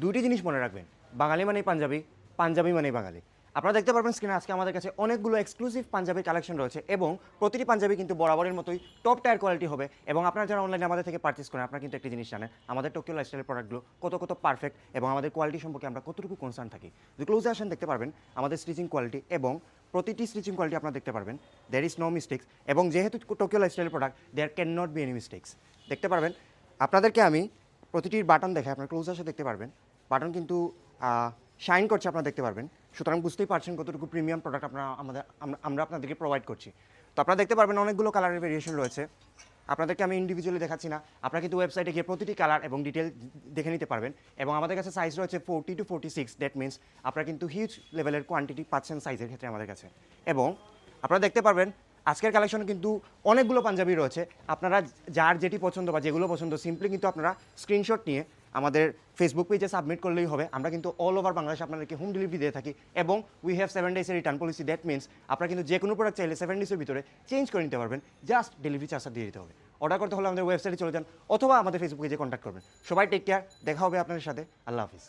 দুইটি জিনিস মনে রাখবেন, বাঙালি মানেই পাঞ্জাবি, পাঞ্জাবি মানেই বাঙালি। আপনারা দেখতে পারবেন স্ক্রিনে আজকে আমাদের কাছে অনেকগুলো এক্সক্লুসিভ পাঞ্জাবির কালেকশন রয়েছে এবং প্রতিটি পাঞ্জাবি কিন্তু বরাবরের মতোই টপ টায়ার কোয়ালিটি হবে। এবং আপনারা যারা অনলাইনে আমাদের থেকে পারচেস করেন, আপনারা কিন্তু একটি জিনিস জানেন, আমাদের টোকিও লাইফস্টাইলের প্রোডাক্টগুলো কত পারফেক্ট এবং আমাদের কোয়ালিটি সম্পর্কে আমরা কতটুকু কনসার্ন থাকি। যদি ক্লোজে আসেন দেখতে পারবেন আমাদের স্টিচিং কোয়ালিটি, এবং প্রতিটি স্টিচিং কোয়ালিটি আপনারা দেখতে পারবেন দেয়ার ইজ নো মিস্টেক্স। এবং যেহেতু টোকিও লাইফস্টাইলের product, there can not be any mistakes. দেখতে পারবেন আপনাদেরকে আমি প্রতিটির বাটন দেখে আপনার ক্লোজ আসে দেখতে পারবেন বাটন কিন্তু শাইন করছে, আপনারা দেখতে পারবেন। সুতরাং বুঝতেই পারছেন কতটুকু প্রিমিয়াম প্রোডাক্ট আমরা আপনাদেরকে প্রোভাইড করছি। তো আপনারা দেখতে পারবেন অনেকগুলো কালারের ভেরিয়েশন রয়েছে, আপনাদেরকে আমি ইন্ডিভিজুয়ালি দেখাচ্ছি না, আপনারা কিন্তু ওয়েবসাইটে গিয়ে প্রতিটি কালার এবং ডিটেল দেখে নিতে পারবেন। এবং আমাদের কাছে সাইজ রয়েছে 40 to 46, দ্যাট মিনস আপনারা কিন্তু হিউজ লেভেলের কোয়ান্টিটি পাচ্ছেন সাইজের ক্ষেত্রে আমাদের কাছে। এবং আপনারা দেখতে পারবেন আজকের কালেকশনে কিন্তু অনেকগুলো পাঞ্জাবি রয়েছে, আপনারা যার যেটি পছন্দ বা যেগুলো পছন্দ সিম্পলি কিন্তু আপনারা স্ক্রিনশট নিয়ে আমাদের ফেসবুক পেজে সাবমিট করলেই হবে। আমরা কিন্তু অল ওভার বাংলাদেশে আপনাদেরকে হোম ডেলিভারি দিয়ে থাকি এবং উই হ্যাভ 7 ডেজের রিটার্ন পলিসি। দ্যাট মিনস আপনারা কিন্তু যে কোনো প্রোডাক্ট চাইলে 7 ডেজের ভিতরে চেঞ্জ করে নিতে পারবেন, জাস্ট ডেলিভারি চার্জটা দিয়ে দিতে হবে। অর্ডার করতে হলে আমাদের ওয়েবসাইটে চলে যান অথবা আমাদের ফেসবুক পেজে কন্ট্যাক্ট করবেন। সবাই টেক কেয়ার, দেখা হবে আপনাদের সাথে। আল্লাহ হাফিজ।